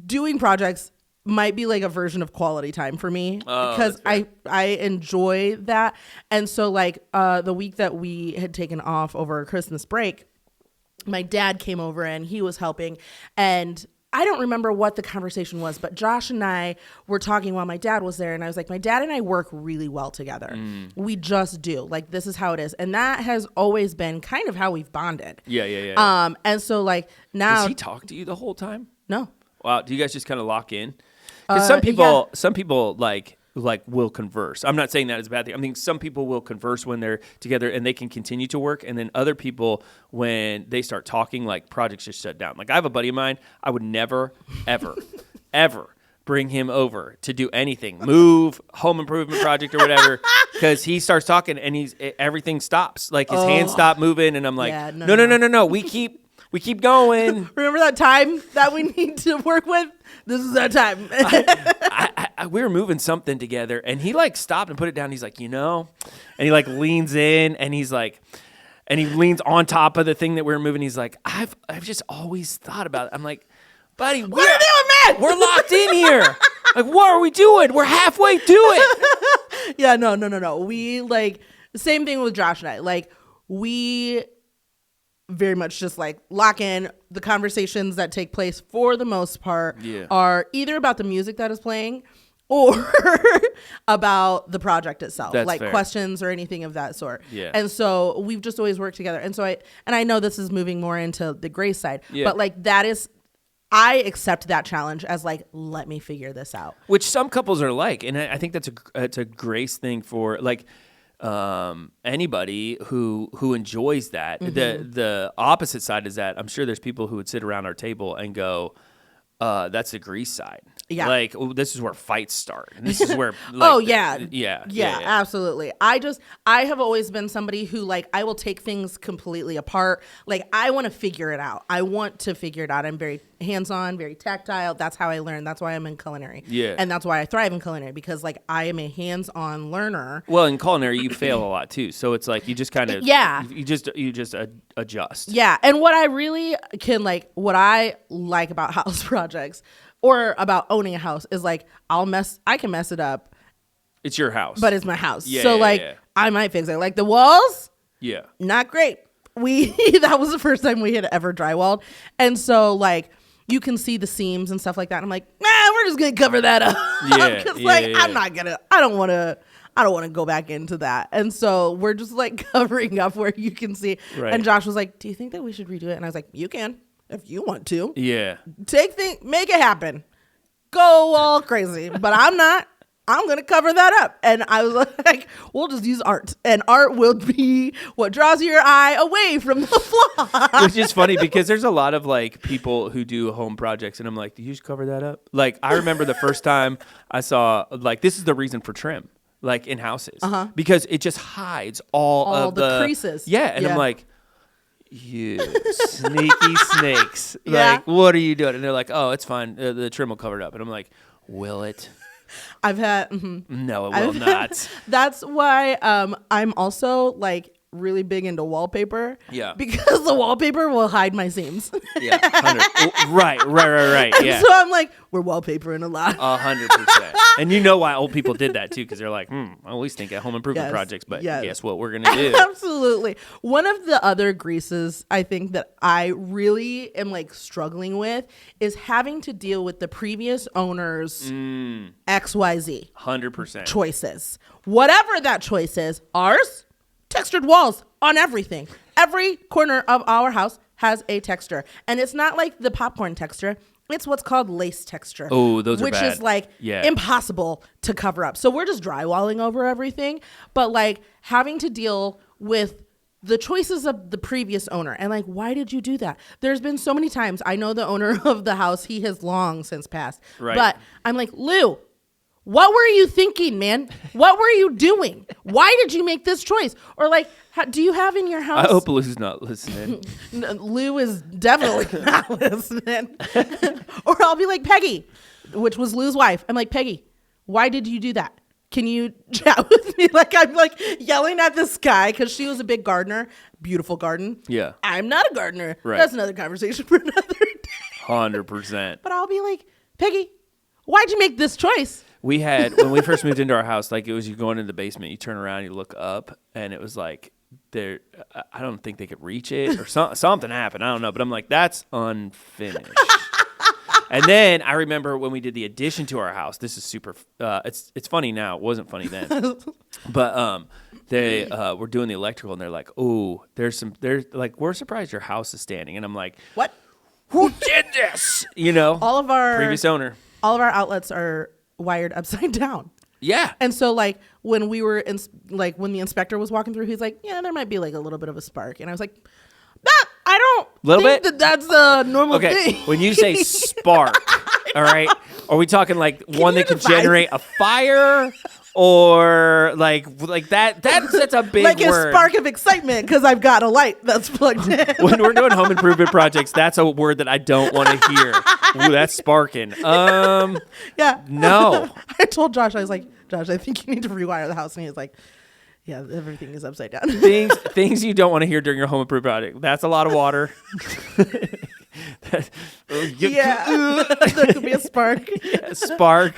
doing projects might be like a version of quality time for me because I enjoy that. And so like the week that we had taken off over Christmas break, my dad came over and he was helping, and I don't remember what the conversation was, but Josh and I were talking while my dad was there, and I was like, my dad and I work really well together. We just do. Like, this is how it is. And that has always been kind of how we've bonded. Yeah. And so like now, does he talk to you the whole time? No. Wow. Do you guys just kind of lock in? Because some people like will converse. I'm not saying that is a bad thing. I mean, some people will converse when they're together and they can continue to work. And then other people, when they start talking, like projects just shut down. Like I have a buddy of mine. I would never, ever, ever bring him over to do anything, move, home improvement project or whatever, because he starts talking and everything stops. Like his hands stop moving. And I'm like, no. We keep going. Remember that time that we need to work with? This is that time. We were moving something together, and he like stopped and put it down. He's like, and he like leans in, and he's like, and he leans on top of the thing that we were moving. He's like, I've just always thought about it. I'm like, buddy, what are you doing, man? We're locked in here. Like, what are we doing? We're halfway through it. Yeah, no. We like same thing with Josh and I. Like we very much just like lock in. The conversations that take place for the most part are either about the music that is playing or about the project itself, That's like fair. questions or anything of that sort. Yeah. And so we've just always worked together. And so I know this is moving more into the Grace side, but like that is, I accept that challenge as like, let me figure this out. Which some couples are like, and I think it's a Grace thing for like anybody who enjoys that. The opposite side is that I'm sure there's people who would sit around our table and go, that's the Grease side. Yeah. Like, this is where fights start. And this is where, like, yeah, absolutely. I have always been somebody who, like, I will take things completely apart. Like, I want to figure it out. I'm very hands-on, very tactile. That's how I learn. That's why I'm in culinary. Yeah. And that's why I thrive in culinary, because, like, I am a hands-on learner. Well, in culinary, you fail a lot, too. So it's like, you just kind of, you just adjust. Yeah. And what I really what I like about house projects or about owning a house is like, I can mess it up. It's your house. But it's my house. Yeah, so I might fix it. Like the walls. Yeah. Not great. That was the first time we had ever drywalled. And so like you can see the seams and stuff like that. And I'm like, we're just going to cover that up. Yeah. Cause I don't want to go back into that. And so we're just like covering up where you can see. Right. And Josh was like, do you think that we should redo it? And I was like, you can. If you want to, yeah, make it happen, go all crazy. But I'm not. I'm gonna cover that up. And I was like, we'll just use art, and art will be what draws your eye away from the flaw. Which is funny because there's a lot of like people who do home projects, and I'm like, do you just cover that up? Like I remember the first time I saw like this is the reason for trim, like in houses, because it just hides all of the creases. Yeah, and I'm like, you sneaky snakes. Like, what are you doing? And they're like, oh, it's fine. The trim will cover it up. And I'm like, will it? I've had... No, it will not. That's why I'm also like really big into wallpaper. Yeah. Because the wallpaper will hide my seams. Yeah. Right. Yeah. So I'm like, we're wallpapering a lot. 100%. And you know why old people did that too, because they're like, I always think of home improvement projects, but guess what we're gonna do? Absolutely. One of the other greases I think that I really am like struggling with is having to deal with the previous owner's XYZ 100% choices. Whatever that choice is, ours, textured walls on everything. Every corner of our house has a texture, and it's not like the popcorn texture. It's what's called lace texture. Oh, those are which bad. Is like impossible to cover up. So we're just drywalling over everything, but like having to deal with the choices of the previous owner and like, why did you do that? There's been so many times. I know the owner of the house, he has long since passed, but I'm like, Lou, what were you thinking, man? What were you doing? Why did you make this choice? Or like, do you have in your house? I hope Lou's not listening. Lou is definitely not listening. Or I'll be like, Peggy, which was Lou's wife. I'm like, Peggy, why did you do that? Can you chat with me? Like, I'm like yelling at this guy because she was a big gardener. Beautiful garden. Yeah. I'm not a gardener. Right. That's another conversation for another day. 100%. But I'll be like, Peggy, why'd you make this choice? We had, when we first moved into our house, like it was you go into the basement, you turn around, you look up, and it was like, I don't think they could reach it, or something happened. I don't know. But I'm like, that's unfinished. And then I remember when we did the addition to our house, this is super, it's funny now. It wasn't funny then. But they were doing the electrical, and they're like, oh, there's like, we're surprised your house is standing. And I'm like, what? Who did this? You know, all of our previous owner. All of our outlets are wired upside down. Yeah. And so like when we were when the inspector was walking through, he's like, yeah, there might be like a little bit of a spark. And I was like, I don't think that's a normal thing. When you say spark, all right, are we talking like one that can generate a fire? Or like that's a big like word. A spark of excitement because I've got a light that's plugged in. When we're doing home improvement projects, that's a word that I don't want to hear. Ooh, that's sparking. Yeah. No. I told Josh, I was like, Josh, I think you need to rewire the house. And he was like, yeah, everything is upside down. Things you don't want to hear during your home improvement project. That's a lot of water. Yeah, there could be a spark. Yeah, spark.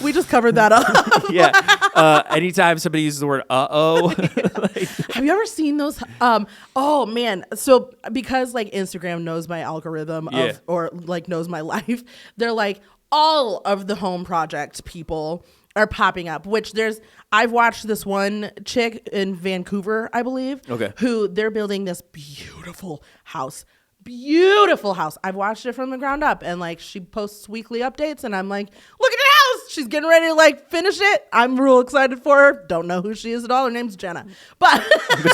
We just covered that up. Yeah. Anytime somebody uses the word "uh-oh," have you ever seen those? Oh man. So because like Instagram knows my algorithm or like knows my life, they're like all of the home project people are popping up, which I've watched this one chick in Vancouver, I believe, who they're building this beautiful house. I've watched it from the ground up, and like she posts weekly updates, and I'm like, look at the house. She's getting ready to like finish it. I'm real excited for her. Don't know who she is at all. Her name's Jenna, but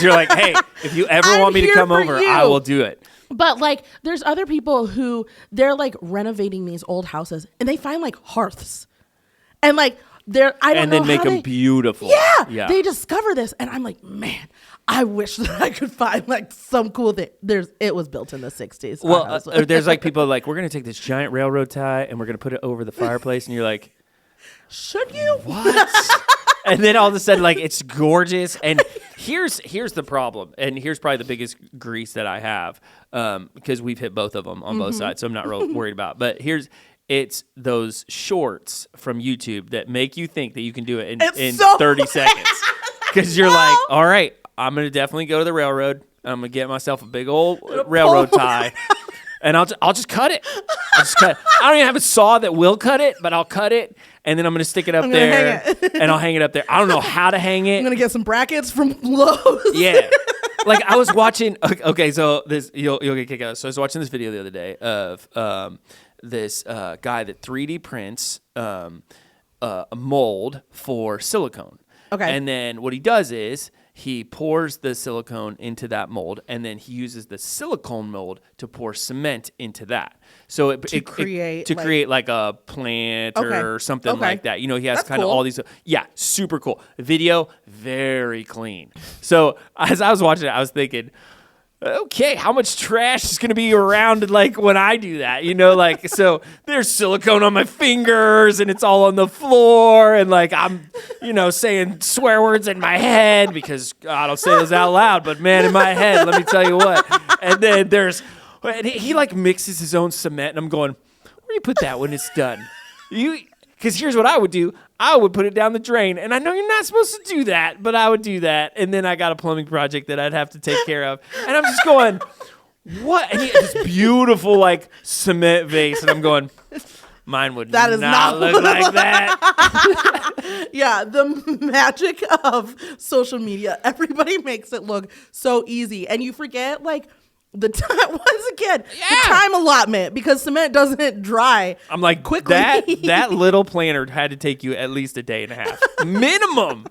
you're like, hey, if you ever want me to come over, I will do it. But like, there's other people who they're like renovating these old houses, and they find like hearths, and like and then make them beautiful. Yeah, they discover this, and I'm like, man, I wish that I could find like some cool thing. It was built in the 60s. Well, there's like people like, we're gonna take this giant railroad tie and we're gonna put it over the fireplace, and you're like, should you? What? And then all of a sudden, like, it's gorgeous. And here's the problem, and here's probably the biggest grease that I have, because we've hit both of them on both sides, so I'm not real worried about. But it's those shorts from YouTube that make you think that you can do it in 30 seconds. Because you're like, all right, I'm going to definitely go to the railroad. I'm going to get myself a big old railroad tie. And I'll just cut it. I don't even have a saw that will cut it, but I'll cut it. And then I'm going to stick it up there. And I'll hang it up there. I don't know how to hang it. I'm going to get some brackets from Lowe's. Yeah. Like I was watching. Okay, so this you'll get kicked out. So I was watching this video the other day of this guy that 3D prints a mold for silicone. Okay. And then what he does is he pours the silicone into that mold, and then he uses the silicone mold to pour cement into that. So to create like a plant or something like that. You know, he has kind of all these. Yeah, super cool. Video, very clean. So as I was watching it, I was thinking, okay, how much trash is going to be around like when I do that? You know, like, so there's silicone on my fingers and it's all on the floor, and like I'm, saying swear words in my head because I don't say those out loud, but man, in my head, let me tell you what. And then he like mixes his own cement, and I'm going, where do you put that when it's done? Because here's what I would do. I would put it down the drain. And I know you're not supposed to do that, but I would do that. And then I got a plumbing project that I'd have to take care of. And I'm just going, what? And he had this beautiful, like, cement vase. And I'm going, mine would not look like that. Yeah, the magic of social media. Everybody makes it look so easy. And you forget, like, the time, once again, the time allotment, because cement doesn't dry. I'm like, quickly. That little planter had to take you at least a day and a half. Minimum.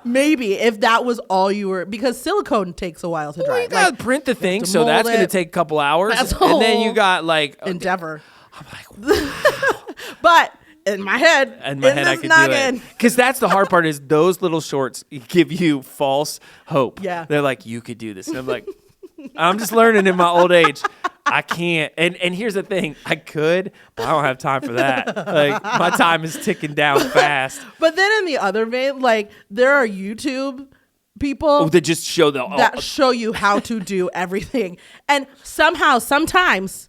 Maybe if that was all you were, because silicone takes a while to dry. You gotta print the thing, so that's going to take a couple hours. And then you got like endeavor. I'm like, wow. But in my head, I could do it. Because that's the hard part, is those little shorts give you false hope. Yeah. They're like, you could do this. And I'm like, I'm just learning in my old age. I can't. And here's the thing. I could, but I don't have time for that. Like, my time is ticking down fast. But then in the other vein, like, there are YouTube people that just show show you how to do everything. And sometimes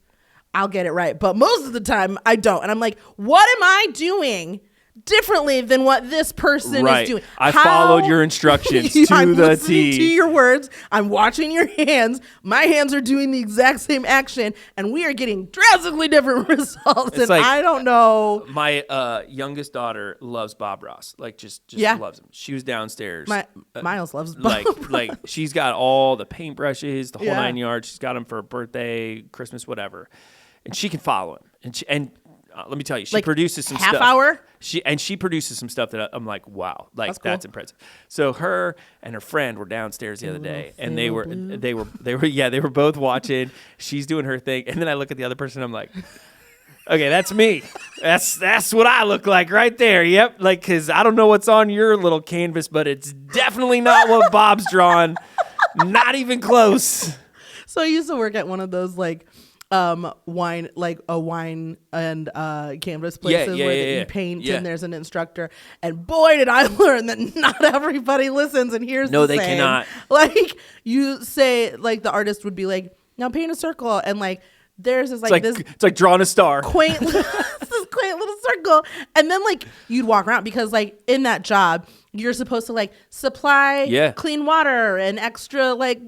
I'll get it right. But most of the time I don't. And I'm like, what am I doing differently than what this person is doing? I followed your instructions to I'm the listening T. to your words. I'm watching your hands. My hands are doing the exact same action, and we are getting drastically different results. And like, I don't know. My youngest daughter loves Bob Ross. Like, just loves him. She was downstairs. Miles loves Bob. Like she's got all the paintbrushes, the whole 9 yards. She's got them for her birthday, Christmas, whatever. And she can follow him. And let me tell you, she produces some half stuff. Hour? She produces some stuff that I'm like, wow, like that's impressive. So her and her friend were downstairs the other day, and they were both watching. She's doing her thing, and then I look at the other person, and I'm like, okay, that's me. That's what I look like right there. Yep, like, because I don't know what's on your little canvas, but it's definitely not what Bob's drawn. Not even close. So I used to work at one of those like wine and canvas places where you paint and there's an instructor, and boy did I learn that not everybody listens. And here's they cannot. Like, you say, like, the artist would be like, now paint a circle, and like there's this it's like drawing a star, quaint this quaint little circle, and then like you'd walk around, because like in that job you're supposed to like supply clean water and extra like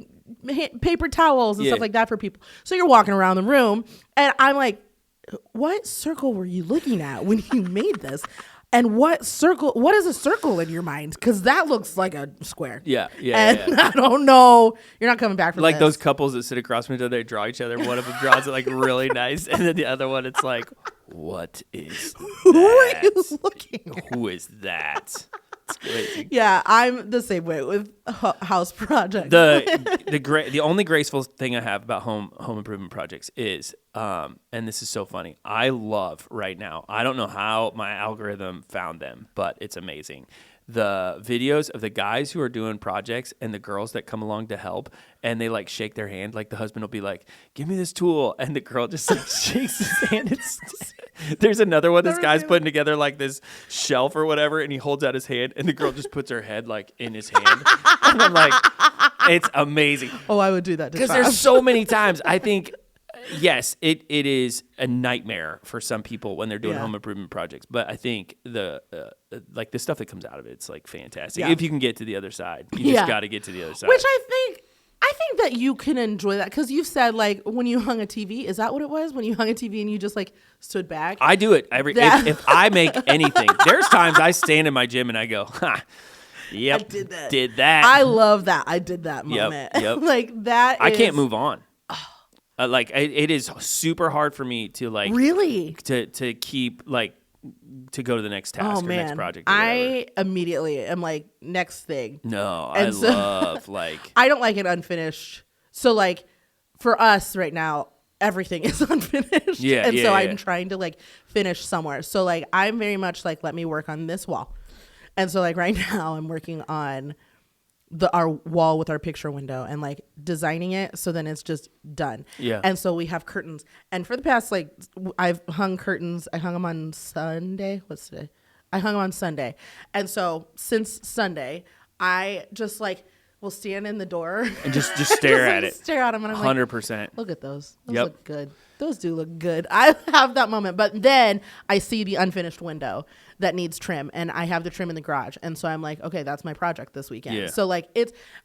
paper towels and stuff like that for people. So you're walking around the room, and I'm like, what circle were you looking at when you made this? And what is a circle in your mind? Because that looks like a square. Yeah. And I don't know. You're not coming back from like this. those couples that sit across from each other, they draw each other. One of them draws it like really nice. And then the other one, it's like, what is that? Who are you looking at? Who is that? It's crazy. Yeah, I'm the same way with house projects. The only graceful thing I have about home improvement projects is, and this is so funny, I love right now, I don't know how my algorithm found them, but it's amazing. The videos of the guys who are doing projects and the girls that come along to help, and they like shake their hand. Like the husband will be like, "Give me this tool," and the girl just like shakes his hand. There's another one. This guy's putting together like this shelf or whatever, and he holds out his hand, and the girl just puts her head like in his hand. And I'm like, it's amazing. Oh, I would do that because there's so many times I think. Yes, it is a nightmare for some people when they're doing home improvement projects, but I think the stuff that comes out of it, it's like fantastic. If you can get to the other side, you just got to get to the other side. Which I think that you can enjoy that because you've said like when you hung a TV, is that what it was? When you hung a TV and you just like stood back? I do it if I make anything. There's times I stand in my gym and I go, ha. Yep, I did that. I love that. I did that moment. Yep. Like that. I can't move on. Like it is super hard for me to like really to keep like to go to the next task or next project. I immediately am like next thing. No, and I love like I don't like it unfinished. So like for us right now, everything is unfinished. Yeah, and so I'm trying to like finish somewhere. So like I'm very much like let me work on this wall, and so like right now I'm working on our wall with our picture window and like designing it so then it's just done. Yeah. And so we have curtains. And for the past like I've hung curtains. I hung them on Sunday. What's today? I hung them on Sunday. And so since Sunday, I just like will stand in the door and just stare at it. Stare at them and I'm 100%. Like, look at those. Those look good. Those do look good. I have that moment. But then I see the unfinished window that needs trim and I have the trim in the garage. And so I'm like, okay, that's my project this weekend. Yeah. So like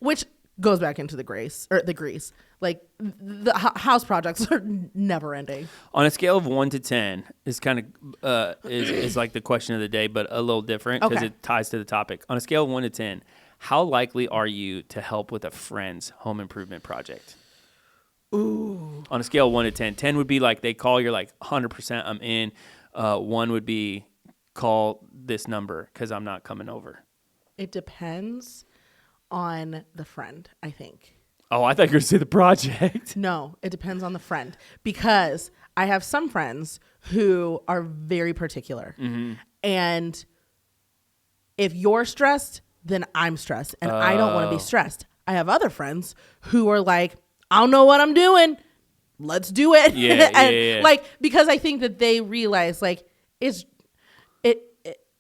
which goes back into the grease. Like the house projects are never ending. On a scale of 1 to 10 is kind of is like the question of the day, but a little different because it ties to the topic. On a scale of 1 to 10, how likely are you to help with a friend's home improvement project? Ooh. On a scale of 1 to 10, 10 would be like they call, you're like 100% I'm in. 1 would be call this number because I'm not coming over. It depends on the friend, I think. Oh, I thought you were going to say the project. No, it depends on the friend because I have some friends who are very particular. Mm-hmm. And if you're stressed, then I'm stressed and I don't want to be stressed. I have other friends who are like, I don't know what I'm doing. Let's do it. Yeah. Like, because I think that they realize like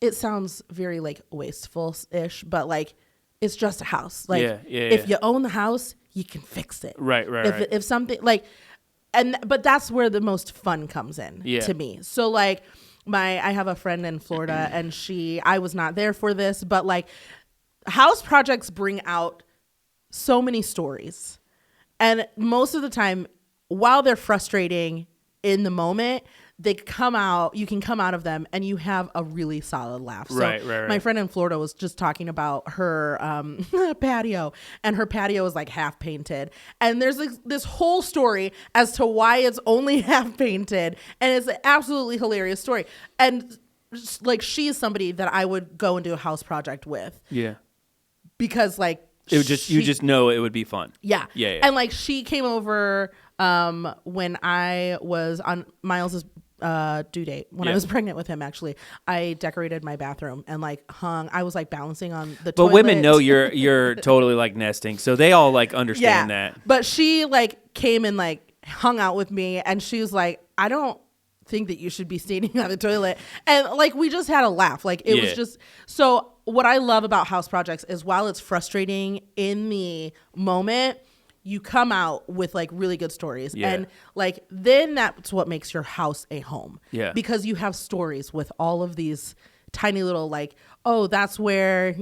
it sounds very like wasteful-ish, but like it's just a house. Like if you own the house, you can fix it. Right. If something like, but that's where the most fun comes in to me. So like I have a friend in Florida and I was not there for this, but like house projects bring out so many stories. And most of the time, while they're frustrating in the moment, you can come out of them and you have a really solid laugh. So right. My friend in Florida was just talking about her patio, and her patio is like half painted. And there's like this whole story as to why it's only half painted. And it's an absolutely hilarious story. And like she's somebody that I would go and do a house project with. Yeah. Because like you just know it would be fun. Yeah. And like she came over when I was on Miles's due date when I was pregnant with him. Actually, I decorated my bathroom and like I was like balancing on the toilet. But women know you're totally like nesting, so they all like understand that. But she like came and like hung out with me, and she was like, I don't think that you should be standing on the toilet, and like we just had a laugh. Like it was just so. What I love about house projects is while it's frustrating in the moment, you come out with like really good stories. And like then that's what makes your house a home. Yeah. Because you have stories with all of these tiny little like, oh, that's where,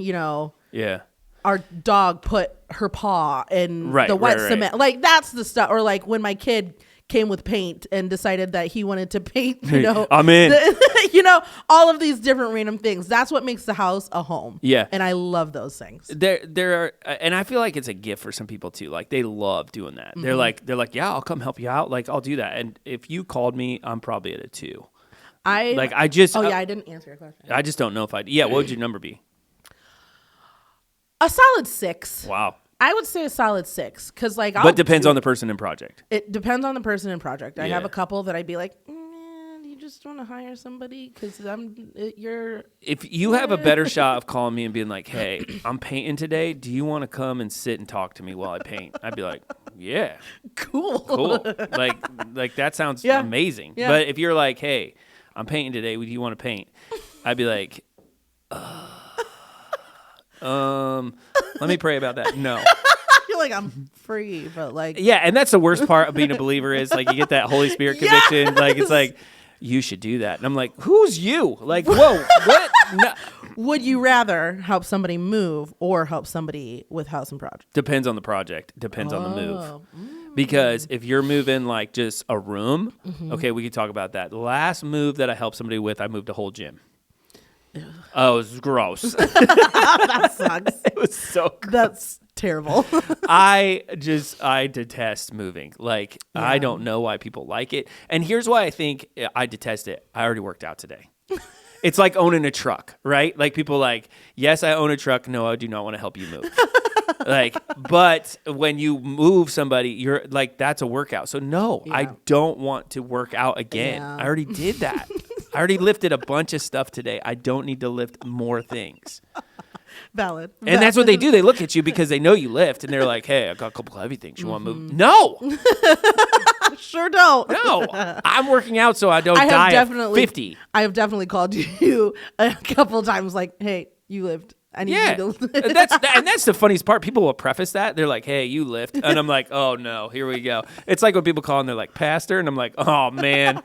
our dog put her paw in the wet cement. Like that's the stuff. Or like when my kid came with paint and decided that he wanted to paint, I'm in. All of these different random things. That's what makes the house a home. Yeah. And I love those things. There are, and I feel like it's a gift for some people too. Like they love doing that. They're like, yeah, I'll come help you out. Like I'll do that. And if you called me, I'm probably at a 2. I didn't answer your question. I just don't know if I'd. Yeah, what would your number be? A solid 6. Wow. I would say a solid 6 because but depends on the person and project. It depends on the person and project. I have a couple that I'd be like, you just want to hire somebody because you're. If you have a better shot of calling me and being like, hey, I'm painting today. Do you want to come and sit and talk to me while I paint? I'd be like, yeah, cool. Like that sounds amazing. Yeah. But if you're like, hey, I'm painting today. Do you want to paint? I'd be like, let me pray about that. No. I feel like I'm free, but yeah, and that's the worst part of being a believer is like you get that Holy Spirit conviction. Yes! Like it's like you should do that, and I'm like, who's you? Like, whoa, what? No. Would you rather help somebody move or help somebody with house and project? Depends on the project. Depends on the move. Because if you're moving like just a room, okay, we can talk about that. The last move that I helped somebody with, I moved a whole gym. Oh, it was gross. That sucks. It was so gross. That's terrible. I detest moving. Like, I don't know why people like it. And here's why I think I detest it. I already worked out today. It's like owning a truck, right? Like people like, yes, I own a truck. No, I do not want to help you move. But when you move somebody, you're like, that's a workout. So no, I don't want to work out again. Yeah. I already did that. I already lifted a bunch of stuff today. I don't need to lift more things. Valid. And that's what they do. They look at you because they know you lift, and they're like, hey, I got a couple heavy things. You want to move? No. Sure don't. No. I'm working out so I don't die at 50. I have definitely called you a couple times like, hey, you lift. I need you to lift. That's the funniest part. People will preface that. They're like, hey, you lift. And I'm like, oh, no, here we go. It's like when people call and they're like, pastor. And I'm like, oh, man,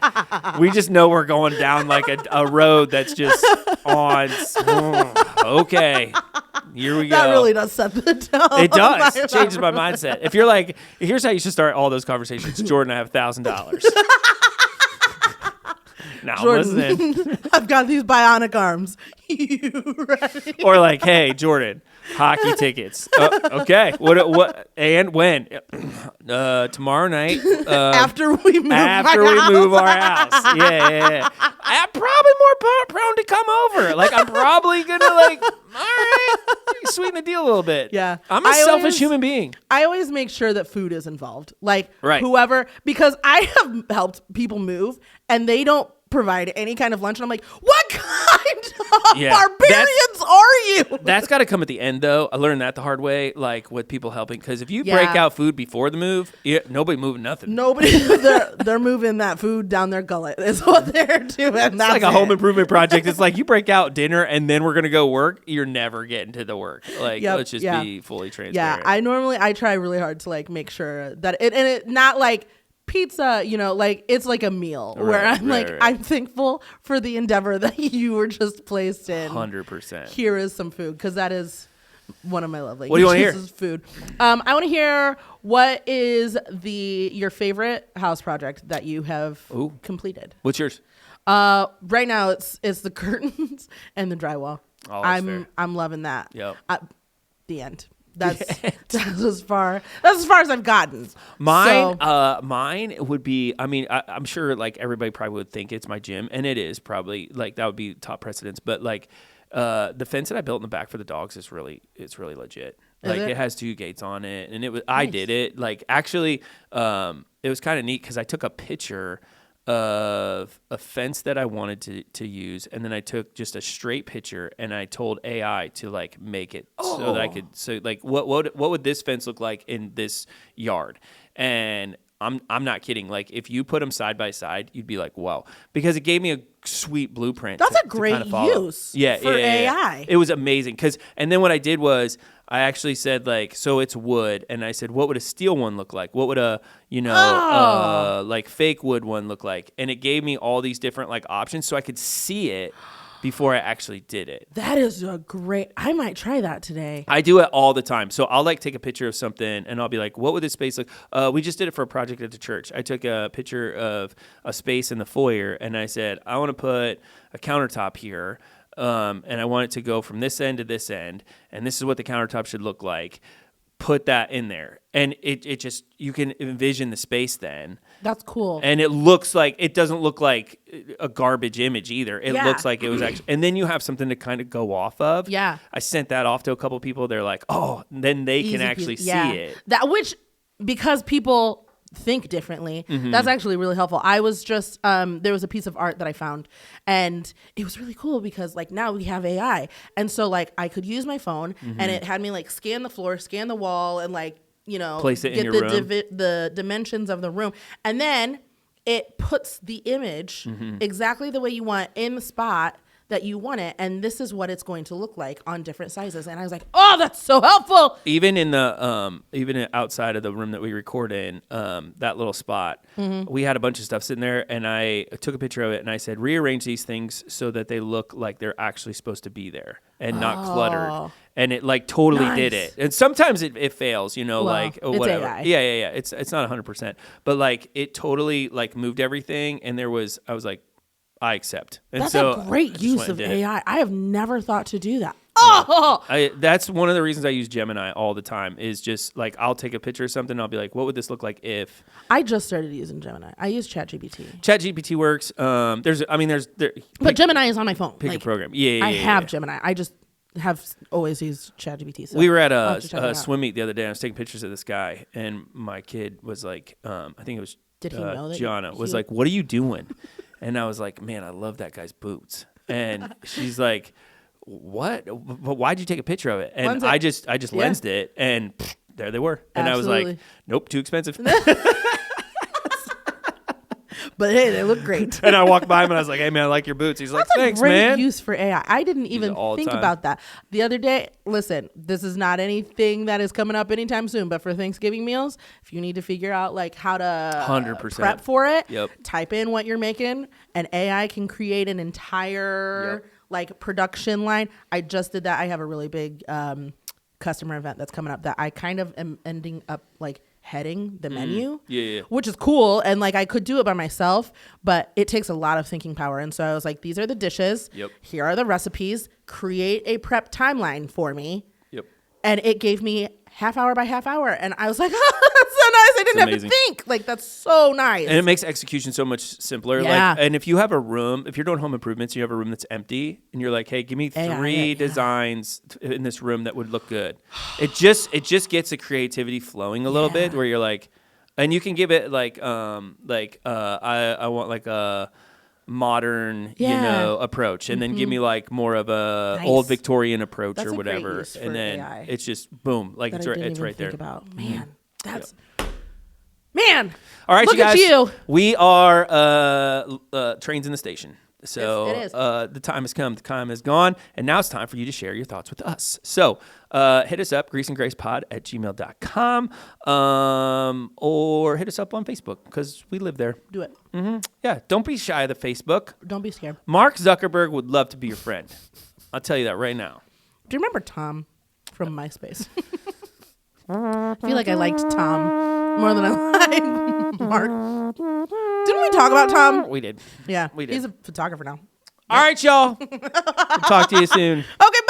we just know we're going down like a road that's just on. Okay, here we go. That really does set the tone. It does. It changes my mindset. If you're like, here's how you should start all those conversations. Jordan, I have $1,000. No, Jordan, I've got these bionic arms. You ready? Or like, hey, Jordan, hockey tickets. Okay, what and when? Tomorrow night. After we move our house. Yeah. I'm probably more prone to come over. Like I'm probably gonna like, all right, sweeten the deal a little bit. Yeah, I'm a selfish human being. I always make sure that food is involved. Like whoever, because I have helped people move and they don't provide any kind of lunch, and I'm like, what kind of barbarians are you? That's got to come at the end, though. I learned that the hard way, like with people helping, because if you break out food before the move, nobody moving nothing. They're moving that food down their gullet is what they're doing. It's like a home improvement project. It's like you break out dinner and then we're gonna go work. You're never getting to the work. Like let's just be fully transparent. Yeah, I try really hard to like make sure that it not like pizza, like it's like a meal where I'm I'm thankful for the endeavor that you were just placed in. 100%. Here is some food, because that is one of my love languages. What do you want to hear? Food. I want to hear what is your favorite house project that you have completed. What's yours? Right now it's the curtains and the drywall. Oh, I'm loving that. Yep. The end. That's as far as I've gotten. Mine would be. I mean, I'm sure like everybody probably would think it's my gym, and it is probably like that would be top precedence. But like the fence that I built in the back for the dogs it's really legit. Like it has 2 gates on it, and I did it. Like actually, it was kind of neat because I took a picture of a fence that I wanted to use, and then I took just a straight picture and I told AI to like make it so that I could what would this fence look like in this yard. And I'm not kidding, like if you put them side by side you'd be like, wow, because it gave me a sweet blueprint. That's a great use for AI. It was amazing and then what I did was I actually said like, so it's wood, and I said, what would a steel one look like? What would a like fake wood one look like? And it gave me all these different like options so I could see it before I actually did it. That is I might try that today. I do it all the time. So I'll like take a picture of something and I'll be like, what would this space look? We just did it for a project at the church. I took a picture of a space in the foyer and I said, I want to put a countertop here. And I want it to go from this end to this end. And this is what the countertop should look like. Put that in there. And it just, you can envision the space then. That's cool. And it doesn't look like a garbage image either. It looks like it was actually, and then you have something to kind of go off of. Yeah. I sent that off to a couple people. They're like, oh, then they can actually see it. Because people think differently, that's actually really helpful. I was just, there was a piece of art that I found and it was really cool because like now we have AI. And so like I could use my phone and it had me like scan the floor, scan the wall and like, place it in your room. The dimensions of the room. And then it puts the image exactly the way you want in the spot that you want it, and this is what it's going to look like on different sizes. And I was like, oh, that's so helpful. Even in the even outside of the room that we record in, that little spot, we had a bunch of stuff sitting there, and I took a picture of it, and I said, rearrange these things so that they look like they're actually supposed to be there and not cluttered. And it like totally did it. And sometimes it fails, like it's whatever. AI. Yeah. It's not 100%, but like it totally like moved everything, and I was like, I accept. And that's so a great use of AI. I have never thought to do that. That's one of the reasons I use Gemini all the time is just like I'll take a picture of something and I'll be like, what would this look like if? I just started using Gemini. I use ChatGPT. ChatGPT works. But Gemini is on my phone. Pick a program. Yeah. I have Gemini. I just have always used ChatGPT. So we were at a swim meet the other day and I was taking pictures of this guy and my kid was like, I think it was Did he know that Gianna was like, what are you doing? And I was like, man, I love that guy's boots. And she's like, what? But why'd you take a picture of it? And I just lensed it, and there they were. And Absolutely. I was like, nope, too expensive. But hey, they look great. And I walked by him and I was like, hey man, I like your boots. He's like, thanks, great man. Use for AI. I didn't even think about that. The other day, listen, this is not anything that is coming up anytime soon, but for Thanksgiving meals, if you need to figure out like how to 100% prep for it, Yep. type in what you're making and AI can create an entire like production line. I just did that. I have a really big customer event that's coming up that I kind of am ending up like heading the menu, which is cool. And like I could do it by myself, but it takes a lot of thinking power. And so I was like, these are the dishes. Yep. Here are the recipes. Create a prep timeline for me. Yep. And it gave me half hour by half hour. And I was like, oh, that's so nice. I didn't have to think. Like, that's so nice. And it makes execution so much simpler. Yeah. Like, and if you have a room, if you're doing home improvements, you have a room that's empty and you're like, hey, give me three designs in this room that would look good. It just gets the creativity flowing a little bit where you're like, and you can give it like I want like a modern, approach, and then give me like more of a old Victorian approach or whatever, and then AI. It's just boom, like it's right there. Man, that's man. All right, look you guys. At you. We are trains in the station. So it is. The time has come, the time is gone, and now it's time for you to share your thoughts with us. So hit us up, greaseandgracepod@gmail.com, or hit us up on Facebook, because we live there. Do it. Mm-hmm. Yeah, don't be shy of the Facebook. Don't be scared. Mark Zuckerberg would love to be your friend. I'll tell you that right now. Do you remember Tom from MySpace? I feel like I liked Tom more than I liked Mark. Didn't we talk about Tom? We did. Yeah. We did. He's a photographer now. All right, y'all. We'll talk to you soon. Okay,